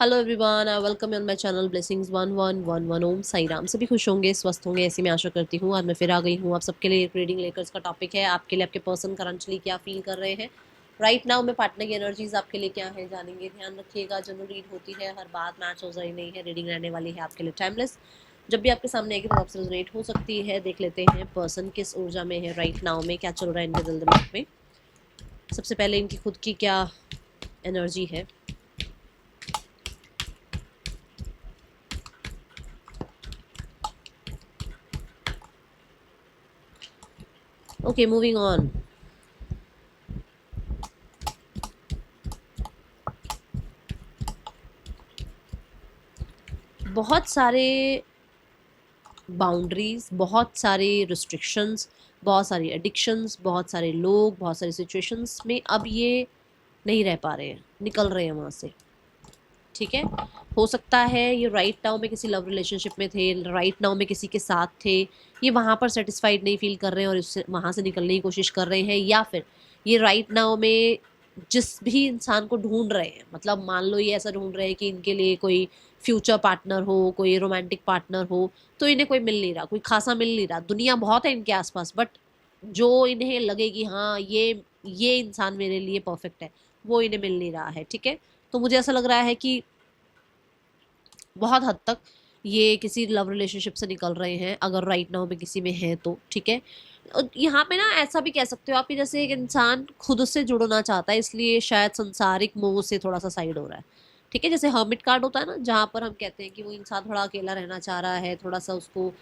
Hello everyone, I welcome on my channel blessings 1111। ओम साई राम। सभी खुश होंगे, स्वस्थ होंगे, ऐसी मैं आशा करती हूँ। आज मैं फिर आ गई हूँ आप सबके लिए एक रीडिंग लेकर। इसका टॉपिक है आपके लिए आपके पर्सन करंटली क्या फील कर रहे हैं राइट नाउ में। पार्टनर की एनर्जीज आपके लिए क्या है जानेंगे। ध्यान रखिएगा, जनरल रीड होती है, हर बात मैच हो रही नहीं है। रीडिंग रहने वाली है आपके लिए टाइमलेस। जब भी आपके सामने आएगी तो आपसे रेजोनेट हो सकती है। देख लेते हैं पर्सन किस ऊर्जा में है राइट नाउ में, क्या चल रहा है इनके दिल दिमाग में। सबसे पहले इनकी खुद की क्या एनर्जी है। Okay, moving on. बहुत सारे बाउंड्रीज, बहुत सारे रिस्ट्रिक्शंस, बहुत सारी एडिक्शंस, बहुत सारे लोग, बहुत सारी सिचुएशंस में अब ये नहीं रह पा रहे हैं, निकल रहे हैं वहाँ से। ठीक है, हो सकता है ये राइट नाउ में किसी लव रिलेशनशिप में थे, राइट नाउ में किसी के साथ थे, ये वहाँ पर सेटिस्फाइड नहीं फील कर रहे हैं और इससे वहाँ से निकलने की कोशिश कर रहे हैं, या फिर ये राइट नाउ में जिस भी इंसान को ढूंढ रहे हैं, मतलब मान लो ये ऐसा ढूंढ रहे हैं कि इनके लिए कोई फ्यूचर पार्टनर हो, कोई रोमांटिक पार्टनर हो, तो इन्हें कोई मिल नहीं रहा, कोई खासा मिल नहीं रहा। दुनिया बहुत है इनके आसपास, बट जो इन्हें लगे कि हाँ ये इंसान मेरे लिए परफेक्ट है, वो इन्हें मिल नहीं रहा है। ठीक है, तो मुझे ऐसा लग रहा है कि बहुत हद तक ये किसी लव रिलेशनशिप से निकल रहे हैं, अगर राइट नाउ में किसी में है तो। ठीक है, यहाँ पे ना ऐसा भी कह सकते हो आप कि जैसे एक इंसान खुद से जुड़ना चाहता है, इसलिए शायद संसारिक मोह से थोड़ा सा साइड हो रहा है। ठीक है, जैसे हर्मिट कार्ड होता है ना, जहाँ पर हम कहते हैं कि वो इंसान थोड़ा अकेला रहना चाह रहा है, थोड़ा सा उसको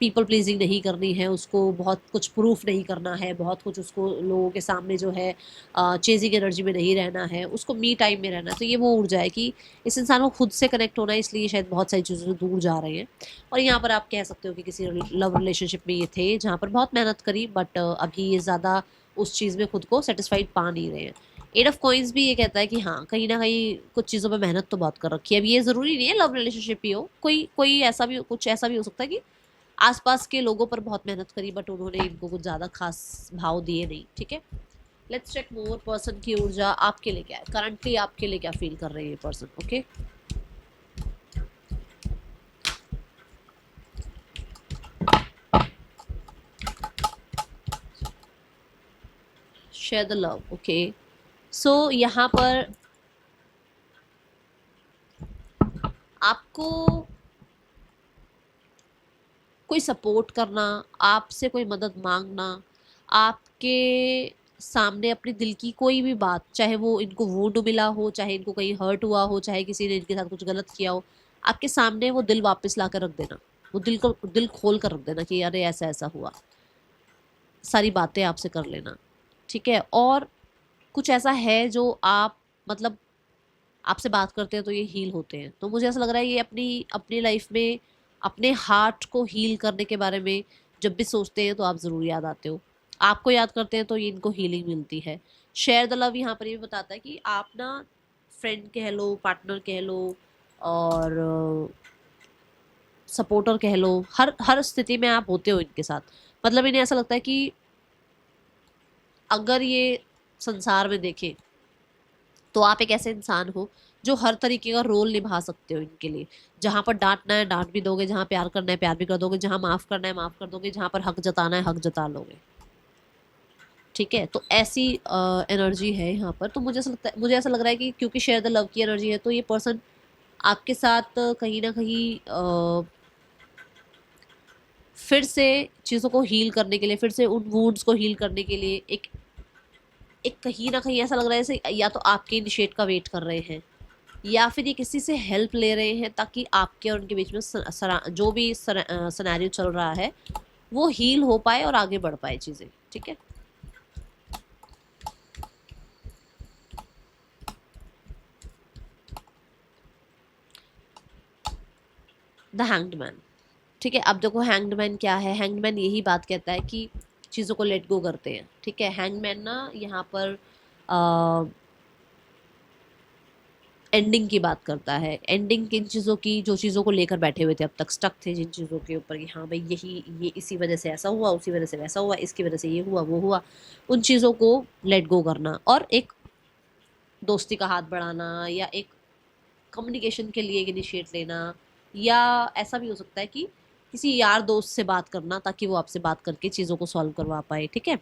पीपल प्लीजिंग नहीं करनी है, उसको बहुत कुछ प्रूफ नहीं करना है, बहुत कुछ उसको लोगों के सामने जो है चेजिंग एनर्जी में नहीं रहना है, उसको मी टाइम में रहना है। तो ये वो ऊर्जा है कि इस इंसान को खुद से कनेक्ट होना है, इसलिए शायद बहुत सारी चीज़ों से दूर जा रहे हैं। और यहाँ पर आप कह सकते हो कि किसी लव रिलेशनशिप में ये थे जहाँ पर बहुत मेहनत करी, बट अभी ये ज़्यादा उस चीज़ में खुद को सेटिस्फाइड पा नहीं रहे हैं। एट ऑफ कॉइंस भी ये कहता है कि हाँ, कहीं ना कहीं कुछ चीज़ों पे मेहनत तो बहुत कर रखी है। अब ये ज़रूरी नहीं है लव रिलेशनशिप ही हो, कोई कोई ऐसा भी, कुछ ऐसा भी हो सकता है कि आसपास के लोगों पर बहुत मेहनत करी, बट उन्होंने इनको कुछ ज़्यादा खास भाव दिए नहीं। ठीक है, लेट्स चेक मोर पर्सन की ऊर्जा आपके लिए क्या है करंटली, आपके लिए क्या फील कर रहे हैं ये person. Okay, share the love. Okay, so यहाँ पर आपको कोई सपोर्ट करना, आपसे कोई मदद मांगना, आपके सामने अपने दिल की कोई भी बात, चाहे वो इनको वुंड मिला हो, चाहे इनको कहीं हर्ट हुआ हो, चाहे किसी ने इनके साथ कुछ गलत किया हो, आपके सामने वो दिल वापस ला कर रख देना, वो दिल खोल कर रख देना कि अरे ऐसा ऐसा हुआ, सारी बातें आपसे कर लेना। ठीक है, और कुछ ऐसा है जो आप, मतलब आपसे बात करते हैं तो ये हील होते हैं। तो मुझे ऐसा लग रहा है ये अपनी अपनी लाइफ में अपने हार्ट को हील करने के बारे में जब भी सोचते हैं तो आप ज़रूर याद आते हो, आपको याद करते हैं तो ये इनको हीलिंग मिलती है। शेयर द लव यहाँ पर ये भी बताता है कि आप ना फ्रेंड कह लो, पार्टनर कह लो, और सपोर्टर कह लो, हर हर स्थिति में आप होते हो इनके साथ। मतलब इन्हें ऐसा लगता है कि अगर ये संसार में देखें तो आप एक ऐसे इंसान हो जो हर तरीके का रोल निभा सकते हो इनके लिए। जहाँ पर डांटना है डांट भी दोगे, जहाँ प्यार करना है प्यार भी कर दोगे, जहाँ माफ करना है माफ कर दोगे, जहाँ पर हक जताना है हक जता लोगे। ठीक है, तो ऐसी एनर्जी है यहाँ पर। तो मुझे ऐसा लगता है, मुझे ऐसा लग रहा है कि क्योंकि शेयर द लव की एनर्जी है, तो ये पर्सन आपके साथ कहीं ना कहीं फिर से चीज़ों को हील करने के लिए, फिर से उन वुंड्स को हील करने के लिए एक एक कहीं ना कहीं ऐसा लग रहा है जैसे या तो आपके इनिशिएट का वेट कर रहे हैं, या फिर ये किसी से हेल्प ले रहे हैं ताकि आपके और उनके बीच में जो भी सिनेरियो चल रहा है वो हील हो पाए और आगे बढ़ पाए चीज़ें। ठीक है, द हैंग्ड मैन। ठीक है, अब देखो हैंग्ड मैन क्या है। हैंग्ड मैन यही बात कहता है कि चीज़ों को लेट गो करते हैं। ठीक है, हैंग्ड मैन ना यहाँ पर एंडिंग की बात करता है। एंडिंग किन चीज़ों की, जो चीज़ों को लेकर बैठे हुए थे, अब तक स्टक थे जिन चीज़ों के ऊपर कि हाँ भाई ये इसी वजह से ऐसा हुआ, उसी वजह से वैसा हुआ, इसकी वजह से ये हुआ वो हुआ, उन चीज़ों को लेट गो करना और एक दोस्ती का हाथ बढ़ाना, या एक कम्युनिकेशन के लिए इनिशिएट लेना, या ऐसा भी हो सकता है कि किसी यार दोस्त से बात करना ताकि वो आपसे बात करके चीज़ों को सॉल्व करवा पाए, ठीक है।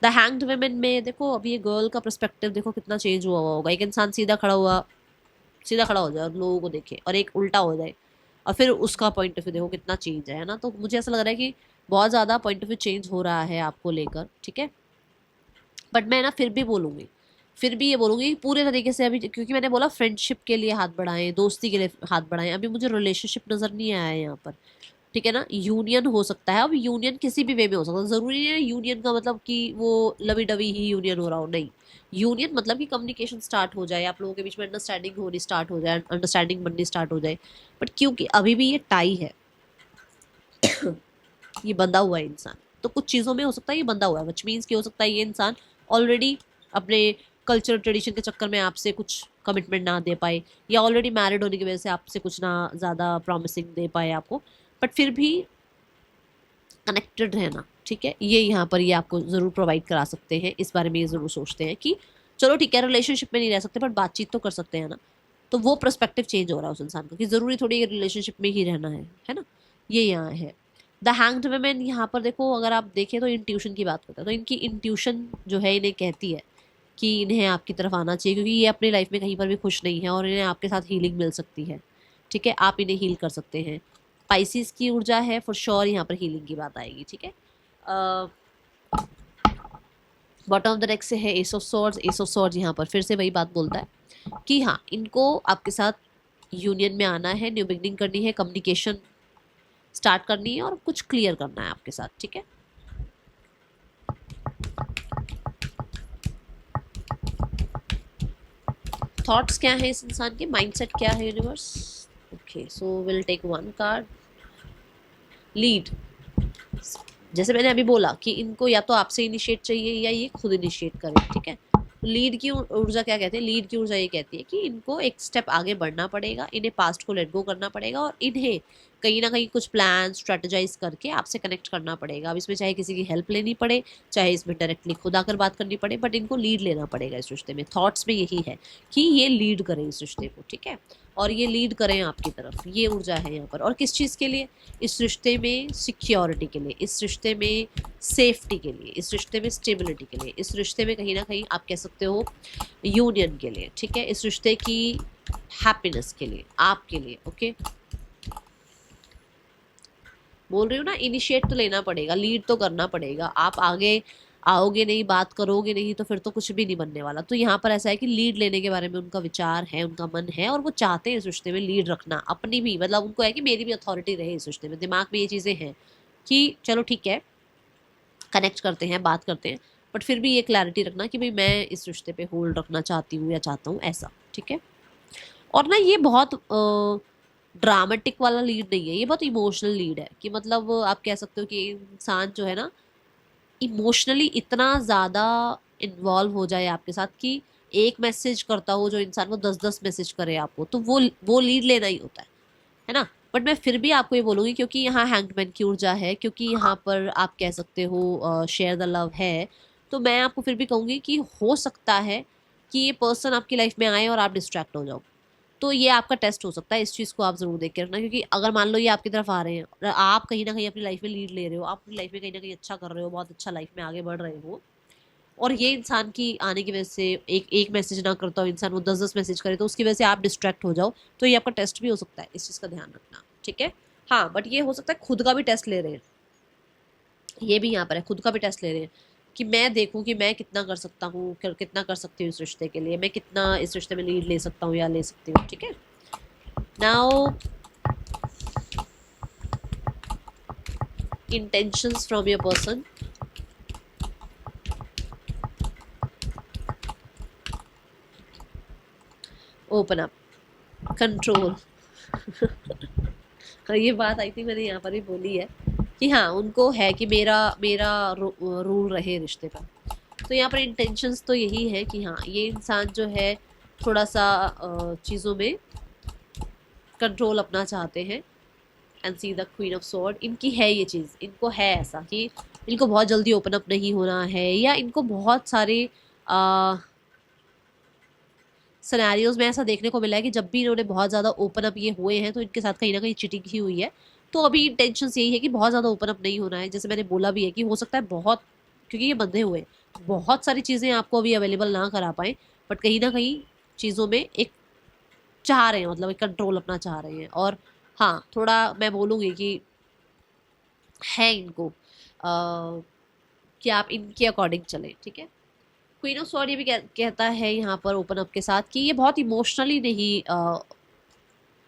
द हैंग्ड वुमेन में देखो अभी ये गर्ल का पर्सपेक्टिव देखो कितना चेंज हुआ होगा। एक इंसान सीधा खड़ा हो जाए और लोगों को देखे, और एक उल्टा हो जाए और फिर उसका पॉइंट ऑफ व्यू देखो कितना चेंज है ना। तो मुझे ऐसा लग रहा है कि बहुत ज़्यादा पॉइंट ऑफ व्यू चेंज हो रहा है आपको लेकर, ठीक है। बट मैं ना फिर भी ये बोलूँगी पूरे तरीके से अभी, क्योंकि मैंने बोला फ्रेंडशिप के लिए हाथ बढ़ाएं, दोस्ती के लिए हाथ बढ़ाएं, अभी मुझे रिलेशनशिप नज़र नहीं आया है यहाँ पर, ठीक है ना। यूनियन हो सकता है, अब यूनियन किसी भी वे में हो सकता है, ज़रूरी नहीं है यूनियन का मतलब कि वो लवी डवी ही यूनियन हो रहा हो, नहीं। यूनियन मतलब कि कम्युनिकेशन स्टार्ट हो जाए, आप लोगों के बीच में अंडरस्टैंडिंग होनी स्टार्ट हो जाए, अंडरस्टैंडिंग बननी स्टार्ट हो जाए। बट क्योंकि अभी भी ये टाई है ये बंधा हुआ है इंसान, तो कुछ चीज़ों में हो सकता है ये बंधा हुआ है, विच मीन्स कि हो सकता है ये इंसान ऑलरेडी अपने कल्चरल ट्रेडिशन के चक्कर में आपसे कुछ कमिटमेंट ना दे पाए, या ऑलरेडी मैरिड होने की वजह से आपसे कुछ ना ज़्यादा प्रॉमिसिंग दे पाए आपको, बट फिर भी कनेक्टेड रहना, ठीक है, ये यहाँ पर ये आपको ज़रूर प्रोवाइड करा सकते हैं। इस बारे में ये ज़रूर सोचते हैं कि चलो ठीक है रिलेशनशिप में नहीं रह सकते बट बातचीत तो कर सकते हैं ना। तो वो पर्सपेक्टिव चेंज हो रहा है उस इंसान का कि ज़रूरी थोड़ी रिलेशनशिप में ही रहना है ना। ये यहाँ है। द हैंग्ड वुमेन यहाँ पर देखो, अगर आप देखें तो इंट्यूशन की बात करते हैं, तो इनकी इंट्यूशन जो है इन्हें कहती है कि इन्हें आपकी तरफ आना चाहिए, क्योंकि ये अपनी लाइफ में कहीं पर भी खुश नहीं है और इन्हें आपके साथ हीलिंग मिल सकती है, ठीक है, आप इन्हें हील कर सकते हैं। स्पाइसिस की ऊर्जा है, फॉर श्योर यहाँ पर हीलिंग की बात आएगी, ठीक है। बॉटम ऑफ द डेक से है S of swords. S of swords यहाँ पर फिर से वही बात बोलता है कि हाँ इनको आपके साथ यूनियन में आना है, न्यू बिगनिंग करनी है, कम्युनिकेशन स्टार्ट करनी है और कुछ क्लियर करना है आपके साथ, ठीक है। थॉट्स क्या है इस इंसान के, माइंडसेट क्या है universe. Okay so will take one card. Lead, जैसे मैंने अभी बोला कि इनको या तो आपसे इनिशिएट चाहिए या ये खुद इनिशिएट करें, ठीक है। लीड की ऊर्जा क्या कहते हैं, लीड की ऊर्जा ये कहती है कि इनको एक स्टेप आगे बढ़ना पड़ेगा, इन्हें पास्ट को लेट गो करना पड़ेगा और इन्हें कहीं ना कहीं कुछ प्लान स्ट्रेटेजाइज करके आपसे कनेक्ट करना पड़ेगा। अब इसमें चाहे किसी की हेल्प लेनी पड़े, चाहे इसमें डायरेक्टली खुद आकर बात करनी पड़े, बट इनको लीड लेना पड़ेगा इस रिश्ते में। थॉट्स में यही है कि ये लीड करें इस रिश्ते को, ठीक है, और ये लीड करें आपकी तरफ, ये ऊर्जा है यहाँ पर। और किस चीज़ के लिए, इस रिश्ते में सिक्योरिटी के लिए, इस रिश्ते में सेफ्टी के लिए, इस रिश्ते में स्टेबिलिटी के लिए, इस रिश्ते में कहीं ना कहीं आप कह सकते हो यूनियन के लिए, ठीक है, इस रिश्ते की हैप्पीनेस के लिए, आपके लिए। ओके बोल रही हूँ ना, इनिशिएट तो लेना पड़ेगा, लीड तो करना पड़ेगा। आप आगे आओगे नहीं, बात करोगे नहीं, तो फिर तो कुछ भी नहीं बनने वाला। तो यहाँ पर ऐसा है कि लीड लेने के बारे में उनका विचार है, उनका मन है, और वो चाहते हैं इस रिश्ते में लीड रखना अपनी भी, मतलब उनको है कि मेरी भी अथॉरिटी रहे इस रिश्ते में। दिमाग में ये चीज़ें हैं कि चलो ठीक है कनेक्ट करते हैं, बात करते हैं, बट फिर भी ये क्लैरिटी रखना कि भाई मैं इस रिश्ते पे होल्ड रखना चाहती हूँ या चाहता हूँ, ऐसा, ठीक है। और ना ये बहुत ड्रामेटिक वाला लीड नहीं है, ये बहुत इमोशनल लीड है कि मतलब आप कह सकते हो कि इंसान जो है ना इमोशनली इतना ज़्यादा इन्वॉल्व हो जाए आपके साथ कि एक मैसेज करता हो जो इंसान वो 10-10 मैसेज करे आपको, तो वो लीड लेना ही होता है ना। बट मैं फिर भी आपको ये बोलूँगी क्योंकि यहाँ हैंगमैन की ऊर्जा है, क्योंकि यहाँ पर आप कह सकते हो शेयर द लव है, तो मैं आपको फिर भी कहूँगी कि हो सकता है कि ये पर्सन आपकी लाइफ में आए और आप डिस्ट्रैक्ट हो जाओ। तो ये आपका टेस्ट हो सकता है, इस चीज़ को आप ज़रूर देख के रखना, क्योंकि अगर मान लो ये आपकी तरफ आ रहे हैं और आप कहीं ना कहीं अपनी लाइफ में लीड ले रहे हो, आप अपनी लाइफ में कहीं ना कहीं अच्छा कर रहे हो, बहुत अच्छा लाइफ में आगे बढ़ रहे हो, और ये इंसान की आने की वजह से एक एक मैसेज ना करता हो इंसान, वो 10-10 मैसेज करे, तो उसकी वजह से आप डिस्ट्रैक्ट हो जाओ, तो ये आपका टेस्ट भी हो सकता है, इस चीज़ का ध्यान रखना, ठीक है। हाँ बट ये हो सकता है खुद का भी टेस्ट ले रहे हैं, ये भी यहाँ पर है, खुद का भी टेस्ट ले रहे हैं कि मैं देखूं कि मैं कितना कर सकता हूँ, कितना कर सकती हूँ इस रिश्ते के लिए, मैं कितना इस रिश्ते में लीड ले सकता हूँ या ले सकती हूँ, ठीक है। Now intentions from your person. Open up. Control. ये बात आई थी मैंने यहाँ पर भी बोली है कि हाँ उनको है कि मेरा मेरा रूल रहे रिश्ते का। तो यहाँ पर इंटेंशंस तो यही है कि हाँ ये इंसान जो है थोड़ा सा चीज़ों में कंट्रोल अपना चाहते हैं। And see the queen of sword, इनकी है ये चीज़, इनको है ऐसा कि इनको बहुत जल्दी ओपन अप नहीं होना है, या इनको बहुत सारे सिनेरियोज में ऐसा देखने को मिला है कि जब भी इन्होंने बहुत ज़्यादा ओपन अप ये हुए हैं तो इनके साथ कहीं ना कहीं चीटिंग ही हुई है। तो अभी इंटेंशन यही है कि बहुत ज़्यादा ओपन अप नहीं होना है। जैसे मैंने बोला भी है कि हो सकता है बहुत, क्योंकि ये बंधे हुए हैं, बहुत सारी चीज़ें आपको अभी अवेलेबल ना करा पाए, बट कहीं ना कहीं चीज़ों में एक चाह रहे हैं, मतलब एक कंट्रोल अपना चाह रहे हैं। और हाँ, थोड़ा मैं बोलूँगी कि है इनको कि आप इनके अकॉर्डिंग चलें, ठीक है। क्वीन ऑफ सॉर्ड ये भी कहता है यहाँ पर ओपन अप के साथ कि ये बहुत इमोशनली नहीं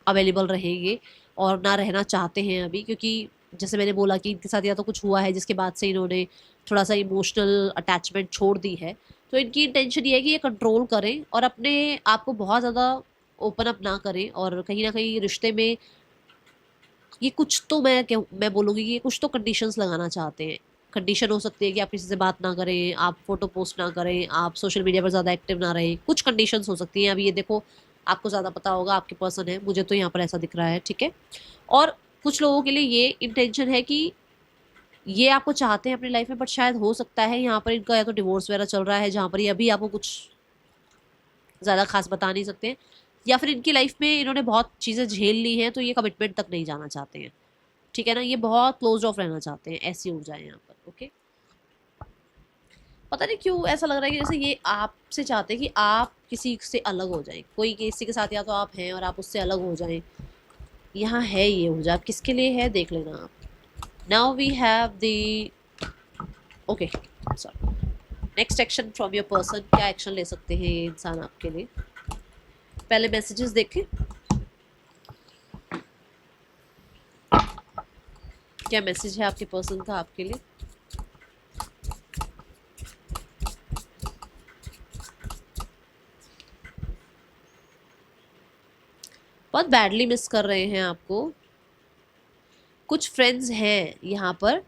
अवेलेबल रहेंगे और ना रहना चाहते हैं अभी, क्योंकि जैसे मैंने बोला कि इनके साथ या तो कुछ हुआ है जिसके बाद से इन्होंने थोड़ा सा इमोशनल अटैचमेंट छोड़ दी है। तो इनकी इंटेंशन ये है कि ये कंट्रोल करें और अपने आप को बहुत ज़्यादा ओपन अप ना करें, और कहीं ना कहीं रिश्ते में ये कुछ तो मैं बोलूँगी कि ये कुछ तो कंडीशंस लगाना चाहते हैं। कंडीशन हो सकती है कि आप किसी से बात ना करें, आप फोटो पोस्ट ना करें, आप सोशल मीडिया पर ज़्यादा एक्टिव ना रहें, कुछ कंडीशंस हो सकती हैं। अभी ये देखो, आपको ज़्यादा पता होगा, आपके पर्सन है, मुझे तो यहाँ पर ऐसा दिख रहा है, ठीक है। और कुछ लोगों के लिए ये इंटेंशन है कि ये आपको चाहते हैं अपनी लाइफ में, बट शायद हो सकता है यहाँ पर इनका या तो डिवोर्स वगैरह चल रहा है जहाँ पर ये अभी आपको कुछ ज़्यादा खास बता नहीं सकते हैं, या फिर इनकी लाइफ में इन्होंने बहुत चीज़ें झेल ली हैं तो ये कमिटमेंट तक नहीं जाना चाहते हैं, ठीक है ना। ये बहुत क्लोज ऑफ रहना चाहते हैं, ऐसी ऊर्जा है यहाँ पर, ओके। पता नहीं क्यों ऐसा लग रहा है कि जैसे ये आपसे चाहते हैं कि आप किसी से अलग हो जाएं, कोई किसी के साथ या तो आप हैं और आप उससे अलग हो जाएं। यहाँ है ये ऊर्जा, आप किसके लिए है देख लेना आप। Now we have the okay sorry, next action from your person. क्या एक्शन ले सकते हैं ये इंसान आपके लिए? पहले मैसेजेस देखें, क्या मैसेज है आपके पर्सन का आपके लिए। बहुत बैडली मिस कर रहे हैं आपको। कुछ फ्रेंड्स हैं यहाँ पर,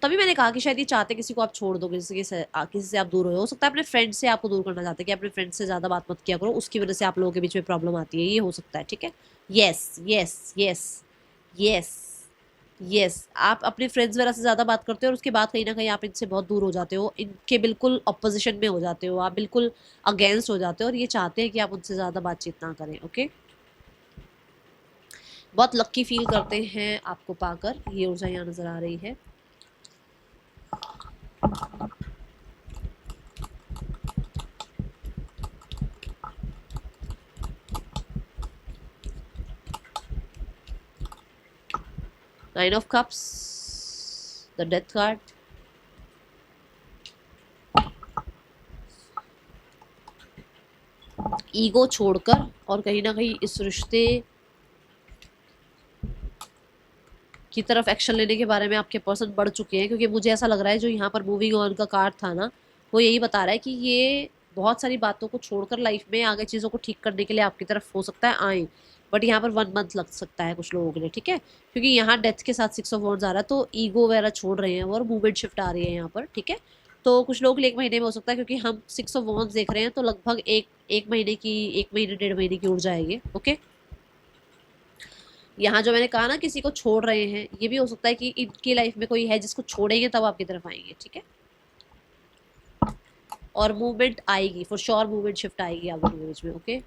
तभी मैंने कहा कि शायद ये चाहते किसी को आप छोड़ दो, किसी से आप दूर हो सकता है अपने फ्रेंड से आपको दूर करना चाहते हैं कि अपने फ्रेंड से ज़्यादा बात मत किया करो, उसकी वजह से आप लोगों के बीच में प्रॉब्लम आती है, ये हो सकता है, ठीक है। Yes yes yes yes yes, आप अपने फ्रेंड्स वगैरह से ज़्यादा बात करते हो और उसके बाद कहीं ना कहीं आप इनसे बहुत दूर हो जाते हो, इनके बिल्कुल अपोजिशन में हो जाते हो, आप बिल्कुल अगेंस्ट हो जाते हो, और ये चाहते हैं कि आप उनसे ज़्यादा बातचीत ना करें, ओके। बहुत लक्की फील करते हैं आपको पाकर, ये ऊर्जा यहाँ नज़र आ रही है। Nine of Cups, the Death card, ego छोड़कर, और कहीं ना कहीं इस रिश्ते की तरफ एक्शन लेने के बारे में आपके पर्सन बढ़ चुके हैं, क्योंकि मुझे ऐसा लग रहा है जो यहाँ पर मूविंग ऑन का कार्ड था ना, वो यही बता रहा है कि ये बहुत सारी बातों को छोड़कर लाइफ में आगे चीज़ों को ठीक करने के लिए आपकी तरफ हो सकता है आए, बट यहाँ पर 1 मंथ लग सकता है कुछ लोगों के लिए, ठीक है। क्योंकि यहाँ डेथ के साथ 6 ऑफ वॉन्ड्स आ रहा है, तो ईगो वगैरह छोड़ रहे हैं और मूवमेंट शिफ्ट आ रही है यहाँ पर, ठीक है। तो कुछ लोग के लिए 1 महीने में हो सकता है, क्योंकि हम 6 ऑफ वॉन्ड्स देख रहे हैं, तो लगभग एक महीने 1 महीने 1.5 महीने की ऊर्जा आएगी, ओके। यहाँ जो मैंने कहा ना किसी को छोड़ रहे हैं, ये भी हो सकता है कि इनकी लाइफ में कोई है जिसको छोड़ेंगे तब आपकी तरफ आएंगे, ठीक है। और मूवमेंट आएगी, फॉर श्योर मूवमेंट शिफ्ट आएगी आप दोनों के बीच में, ओके।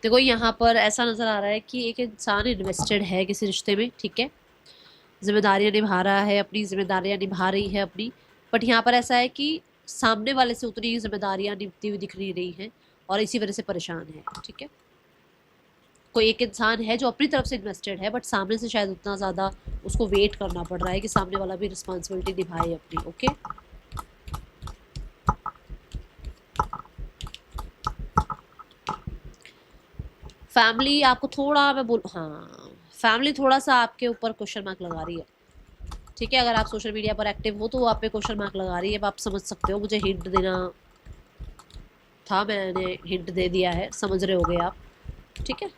देखो यहाँ पर ऐसा नज़र आ रहा है कि एक इंसान इन्वेस्टेड है किसी रिश्ते में, ठीक है, जिम्मेदारियां निभा रहा है, अपनी जिम्मेदारियां निभा रही है अपनी, बट यहाँ पर ऐसा है कि सामने वाले से उतनी जिम्मेदारियां निभती हुई दिख नहीं रही हैं और इसी वजह से परेशान है, ठीक है। कोई एक इंसान है जो अपनी तरफ से इन्वेस्टेड है, बट सामने से शायद उतना ज़्यादा उसको वेट करना पड़ रहा है कि सामने वाला भी रिस्पॉन्सिबिलिटी निभाए अपनी, ओके। फैमिली आपको थोड़ा हाँ, फैमिली थोड़ा सा आपके ऊपर क्वेश्चन मार्क लगा रही है, ठीक है। अगर आप सोशल मीडिया पर एक्टिव हो तो वो आप पे क्वेश्चन मार्क लगा रही है, अब आप समझ सकते हो, मुझे हिंट देना था, मैंने हिंट दे दिया है, समझ रहे होगे आप, ठीक है।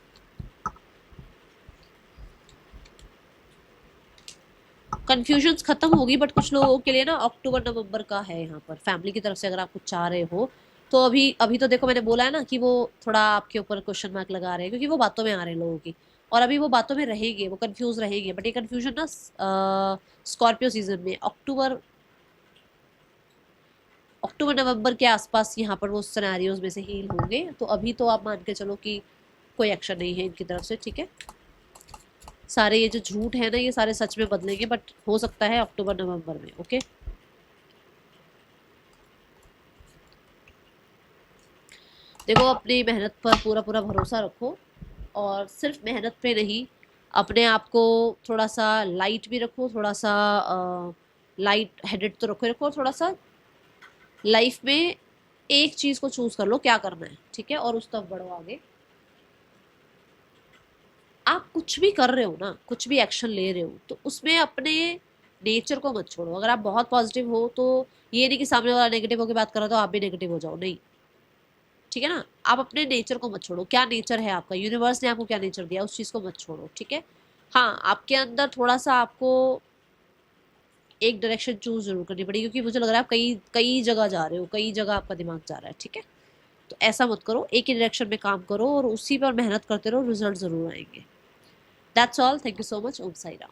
कन्फ्यूजन्स खत्म होगी, बट कुछ लोगों के लिए ना अक्टूबर नवंबर का है यहाँ पर फैमिली की तरफ से, अगर आप कुछ चाह रहे हो तो अभी अभी तो देखो मैंने बोला है ना कि वो थोड़ा आपके ऊपर क्वेश्चन मार्क लगा रहे हैं, क्योंकि वो बातों में आ रहे हैं लोगों की, और अभी वो बातों में रहेंगे, वो कंफ्यूज रहेंगे, बट ये कंफ्यूजन ना स्कॉर्पियो सीजन में अक्टूबर अक्टूबर नवंबर के आसपास यहाँ पर वो सिनेरियोज में से हील होंगे। तो अभी तो आप मान के चलो कि कोई एक्शन नहीं है इनकी तरफ से, ठीक है। सारे ये जो झूठ है ना ये सारे सच में बदलेंगे, बट हो सकता है अक्टूबर नवंबर में। ओके, देखो अपनी मेहनत पर पूरा पूरा भरोसा रखो, और सिर्फ मेहनत पे नहीं, अपने आप को थोड़ा सा लाइट भी रखो, थोड़ा सा लाइट हेडेड तो रखो रखो, और थोड़ा सा लाइफ में एक चीज को चूज कर लो क्या करना है, ठीक है, और उस तरफ बढ़ो आगे। आप कुछ भी कर रहे हो ना, कुछ भी एक्शन ले रहे हो, तो उसमें अपने नेचर को मत छोड़ो। अगर आप बहुत पॉजिटिव हो तो ये नहीं कि सामने वाला नेगेटिव होकर बात कर रहा है तो आप भी नेगेटिव हो जाओ, नहीं, ठीक है ना। आप अपने नेचर को मत छोड़ो, क्या नेचर है आपका, यूनिवर्स ने आपको क्या नेचर दिया, उस चीज को मत छोड़ो, ठीक है। हाँ, आपके अंदर थोड़ा सा आपको एक डायरेक्शन चूज जरूर करनी पड़ेगी, क्योंकि मुझे लग रहा है आप कई कई जगह जा रहे हो, कई जगह आपका दिमाग जा रहा है, ठीक है। तो ऐसा मत करो, एक ही डायरेक्शन में काम करो और उसी पर मेहनत करते रहो, रिजल्ट जरूर आएंगे। That's all, thank you so much, Om Sai Ram.